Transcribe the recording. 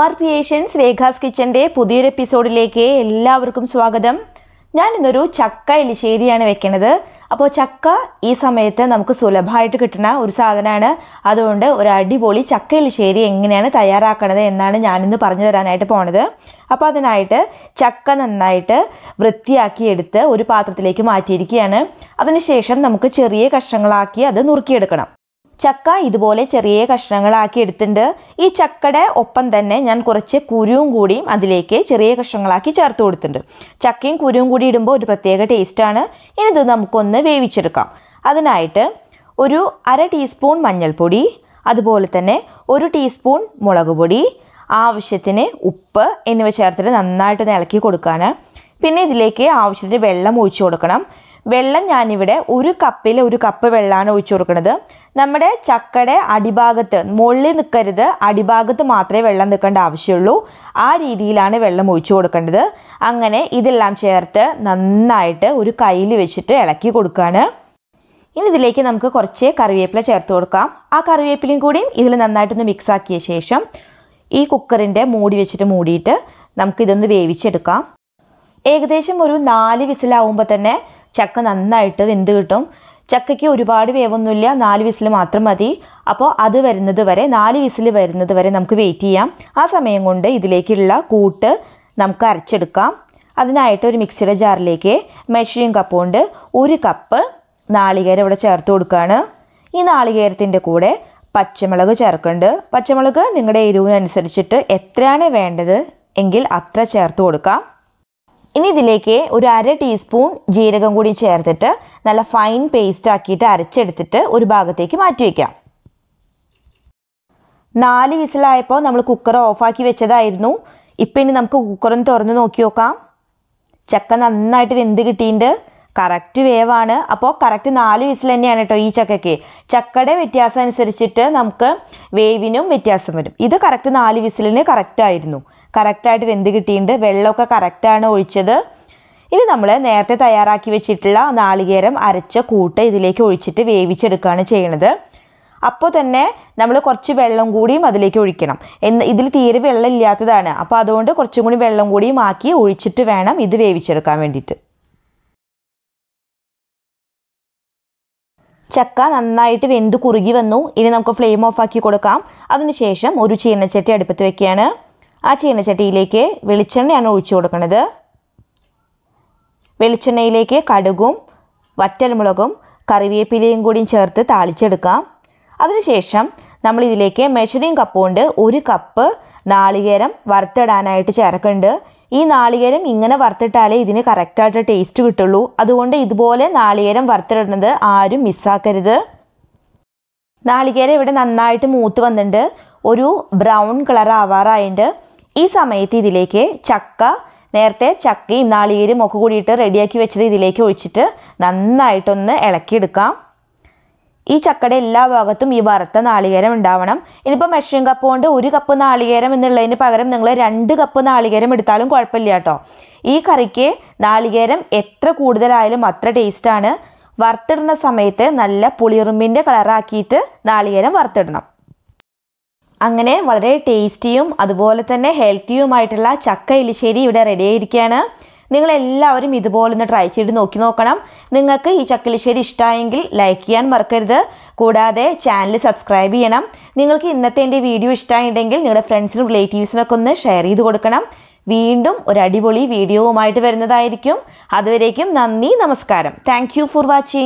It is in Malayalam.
Urcreation Rekhaskitchen പുതിയൊരു എപ്പിസോഡിലേക്ക് എല്ലാവർക്കും സ്വാഗതം. ഞാൻ ഇന്നൊരു ചക്ക എലിശ്ശേരിയാണ് വെക്കുന്നത്. അപ്പോൾ ചക്ക ഈ സമയത്ത് നമുക്ക് സുലഭമായിട്ട് കിട്ടുന്ന ഒരു സാധനമാണ്. അതുകൊണ്ട് ഒരു അടിപൊളി ചക്ക എലിശ്ശേരി എങ്ങനെയാണ് തയ്യാറാക്കുന്നത് എന്നാണ് ഞാനിന്ന് പറഞ്ഞു തരാനായിട്ട് പോണത്. അപ്പോൾ അതിനായിട്ട് ചക്ക നന്നായിട്ട് വൃത്തിയാക്കി എടുത്ത് ഒരു പാത്രത്തിലേക്ക് മാറ്റിയിരിക്കുകയാണ്. അതിനുശേഷം നമുക്ക് ചെറിയ കഷ്ണങ്ങളാക്കി അത് നുറുക്കിയെടുക്കണം. ചക്ക ഇതുപോലെ ചെറിയ കഷ്ണങ്ങളാക്കി എടുത്തിട്ടുണ്ട്. ഈ ചക്കയുടെ ഒപ്പം തന്നെ ഞാൻ കുറച്ച് കുരുവും കൂടിയും അതിലേക്ക് ചെറിയ കഷ്ണങ്ങളാക്കി ചേർത്ത് കൊടുത്തിട്ടുണ്ട്. ചക്കയും കുരുവും കൂടി ഇടുമ്പോൾ ഒരു പ്രത്യേക ടേസ്റ്റാണ്. ഇനി ഇത് നമുക്കൊന്ന് വേവിച്ചെടുക്കാം. അതിനായിട്ട് ഒരു 1/2 ടീസ്പൂൺ മഞ്ഞൾപ്പൊടി, അതുപോലെ തന്നെ 1 ടീസ്പൂൺ മുളക് പൊടി, ആവശ്യത്തിന് ഉപ്പ് എന്നിവ ചേർത്തിട്ട് നന്നായിട്ട് ഇളക്കി കൊടുക്കുകയാണ്. പിന്നെ ഇതിലേക്ക് ആവശ്യത്തിന് വെള്ളം ഒഴിച്ചു കൊടുക്കണം. വെള്ളം ഞാനിവിടെ 1 കപ്പിൽ 1 കപ്പ് വെള്ളമാണ് ഒഴിച്ചു കൊടുക്കുന്നത്. നമ്മുടെ ചക്കയുടെ അടിഭാഗത്ത് മുകളിൽ നിൽക്കരുത്, അടിഭാഗത്ത് മാത്രമേ വെള്ളം നിൽക്കേണ്ട ആവശ്യമുള്ളൂ. ആ രീതിയിലാണ് വെള്ളം ഒഴിച്ചു കൊടുക്കേണ്ടത്. അങ്ങനെ ഇതെല്ലാം ചേർത്ത് നന്നായിട്ട് ഒരു കയ്യിൽ വെച്ചിട്ട് ഇളക്കി കൊടുക്കുകയാണ്. ഇനി ഇതിലേക്ക് നമുക്ക് കുറച്ച് കറിവേപ്പില ചേർത്ത് കൊടുക്കാം. ആ കറിവേപ്പിലയും കൂടിയും ഇതിൽ നന്നായിട്ടൊന്ന് മിക്സ് ആക്കിയ ശേഷം ഈ കുക്കറിൻ്റെ മൂടി വെച്ചിട്ട് മൂടിയിട്ട് നമുക്കിതൊന്ന് വേവിച്ചെടുക്കാം. ഏകദേശം ഒരു 4 വിസിലാവുമ്പോൾ തന്നെ ചക്ക നന്നായിട്ട് വെന്ത് കിട്ടും. ചക്കയ്ക്ക് ഒരുപാട് വേവൊന്നുമില്ല, 4 വിസിൽ മാത്രം മതി. അപ്പോൾ അത് വരുന്നത് വരെ 4 വിസിൽ വരുന്നത് വരെ നമുക്ക് വെയിറ്റ് ചെയ്യാം. ആ സമയം കൊണ്ട് ഇതിലേക്കുള്ള കൂട്ട് നമുക്ക് അരച്ചെടുക്കാം. അതിനായിട്ട് ഒരു മിക്സിയുടെ ജാറിലേക്ക് മെഷറിംഗ് കപ്പ് കൊണ്ട് 1 കപ്പ് നാളികേരം ഇവിടെ ചേർത്ത് കൊടുക്കുകയാണ്. ഈ നാളികേരത്തിൻ്റെ കൂടെ പച്ചമുളക് ചേർക്കുന്നുണ്ട്. പച്ചമുളക് നിങ്ങളുടെ എരിവിനനുസരിച്ചിട്ട് എത്രയാണ് വേണ്ടത് എങ്കിൽ അത്ര ചേർത്ത് കൊടുക്കാം. ഇനി ഇതിലേക്ക് ഒരു 1/2 ടീസ്പൂൺ ജീരകം കൂടി ചേർത്തിട്ട് നല്ല ഫൈൻ പേസ്റ്റ് ആക്കിയിട്ട് അരച്ചെടുത്തിട്ട് ഒരു ഭാഗത്തേക്ക് മാറ്റി വയ്ക്കാം. 4 വിസിലായപ്പോൾ നമ്മൾ കുക്കർ ഓഫാക്കി വെച്ചതായിരുന്നു. ഇപ്പം ഇനി നമുക്ക് കുക്കറൊന്ന് തുറന്ന് നോക്കി നോക്കാം. ചക്ക നന്നായിട്ട് വെന്ത് കിട്ടിയിട്ടുണ്ട്. കറക്റ്റ് വേവാണ്. അപ്പോൾ കറക്റ്റ് 4 വിസിൽ തന്നെയാണ് കേട്ടോ ഈ ചക്കയ്ക്ക്. ചക്കയുടെ വ്യത്യാസം അനുസരിച്ചിട്ട് നമുക്ക് വേവിനും വ്യത്യാസം വരും. ഇത് കറക്റ്റ് 4 വിസിലിന് കറക്റ്റായിരുന്നു. കറക്റ്റായിട്ട് വെന്ത് കിട്ടിയിട്ടുണ്ട്. വെള്ളമൊക്കെ കറക്റ്റാണ് ഒഴിച്ചത്. ഇനി നമ്മൾ നേരത്തെ തയ്യാറാക്കി വെച്ചിട്ടുള്ള നാളികേരം അരച്ച കൂട്ട് ഇതിലേക്ക് ഒഴിച്ചിട്ട് വേവിച്ചെടുക്കുകയാണ് ചെയ്യണത്. അപ്പോൾ തന്നെ നമ്മൾ കുറച്ച് വെള്ളം കൂടിയും അതിലേക്ക് ഒഴിക്കണം. ഇതിൽ തീരെ വെള്ളം ഇല്ലാത്തതാണ്. അപ്പോൾ അതുകൊണ്ട് കുറച്ചും കൂടി വെള്ളം കൂടിയും ആക്കി ഒഴിച്ചിട്ട് വേണം ഇത് വേവിച്ചെടുക്കാൻ വേണ്ടിയിട്ട്. ചക്ക നന്നായിട്ട് വെന്ത് കുറുകി വന്നു. ഇനി നമുക്ക് ഫ്ലെയിം ഓഫ് ആക്കി കൊടുക്കാം. അതിനുശേഷം ഒരു ചീനച്ചട്ടി അടുപ്പത്ത് വെക്കുകയാണ്. ആ ചീനച്ചട്ടിയിലേക്ക് വെളിച്ചെണ്ണയാണ് ഒഴിച്ചു കൊടുക്കുന്നത്. വെളിച്ചെണ്ണയിലേക്ക് കടുകും വറ്റൽമുളകും കറിവേപ്പിലയും കൂടിയും ചേർത്ത് താളിച്ചെടുക്കാം. അതിനുശേഷം നമ്മൾ ഇതിലേക്ക് മെഷറിംഗ് കപ്പ് കൊണ്ട് 1 കപ്പ് നാളികേരം വറുത്തിടാനായിട്ട് ചേർക്കുന്നുണ്ട്. ഈ നാളികേരം ഇങ്ങനെ വറുത്തിട്ടാലേ ഇതിന് കറക്റ്റായിട്ട് ടേസ്റ്റ് കിട്ടുള്ളൂ. അതുകൊണ്ട് ഇതുപോലെ നാളികേരം വറുത്തിടുന്നത് ആരും മിസ്സാക്കരുത്. നാളികേരം ഇവിടെ നന്നായിട്ട് മൂത്ത് വന്നിട്ടുണ്ട്. ഒരു ബ്രൗൺ കളർ ആവാറായിട്ടുണ്ട്. ഈ സമയത്ത് ഇതിലേക്ക് നേരത്തെ ചക്കയും നാളികേരും ഒക്കെ കൂടിയിട്ട് റെഡിയാക്കി വെച്ചത് ഇതിലേക്ക് ഒഴിച്ചിട്ട് നന്നായിട്ടൊന്ന് ഇളക്കിയെടുക്കാം. ഈ ചക്കയുടെ എല്ലാ ഭാഗത്തും ഈ വറുത്ത നാളികേരം ഉണ്ടാവണം. ഇനിയിപ്പോൾ മെഷറിംഗ് കപ്പ് കൊണ്ട് 1 കപ്പ് നാളികേരം എന്നുള്ളതിന് പകരം നിങ്ങൾ 2 കപ്പ് നാളികേരം എടുത്താലും കുഴപ്പമില്ല കേട്ടോ. ഈ കറിക്ക് നാളികേരം എത്ര കൂടുതലായാലും അത്ര ടേസ്റ്റാണ്. വറുത്തിടുന്ന സമയത്ത് നല്ല പുളിറുമ്പിൻ്റെ കളറാക്കിയിട്ട് നാളികേരം വറുത്തിടണം. അങ്ങനെ വളരെ ടേസ്റ്റിയും അതുപോലെ തന്നെ ഹെൽത്തിയുമായിട്ടുള്ള ചക്ക എലിശ്ശേരി ഇവിടെ റെഡി ആയിരിക്കുകയാണ്. നിങ്ങളെല്ലാവരും ഇതുപോലൊന്ന് ട്രൈ ചെയ്ത് നോക്കണം. നിങ്ങൾക്ക് ഈ ചക്ക എലിശ്ശേരി ഇഷ്ടമായെങ്കിൽ ലൈക്ക് ചെയ്യാൻ മറക്കരുത്. കൂടാതെ ചാനൽ സബ്സ്ക്രൈബ് ചെയ്യണം. നിങ്ങൾക്ക് ഇന്നത്തെ എൻ്റെ വീഡിയോ ഇഷ്ടമായിട്ടുണ്ടെങ്കിൽ നിങ്ങളുടെ ഫ്രണ്ട്സിനും റിലേറ്റീവ്സിനൊക്കെ ഒന്ന് ഷെയർ ചെയ്ത് കൊടുക്കണം. വീണ്ടും ഒരു അടിപൊളി വീഡിയോവുമായിട്ട് വരുന്നതായിരിക്കും. അതുവരേക്കും നന്ദി, നമസ്കാരം. Thank you for watching.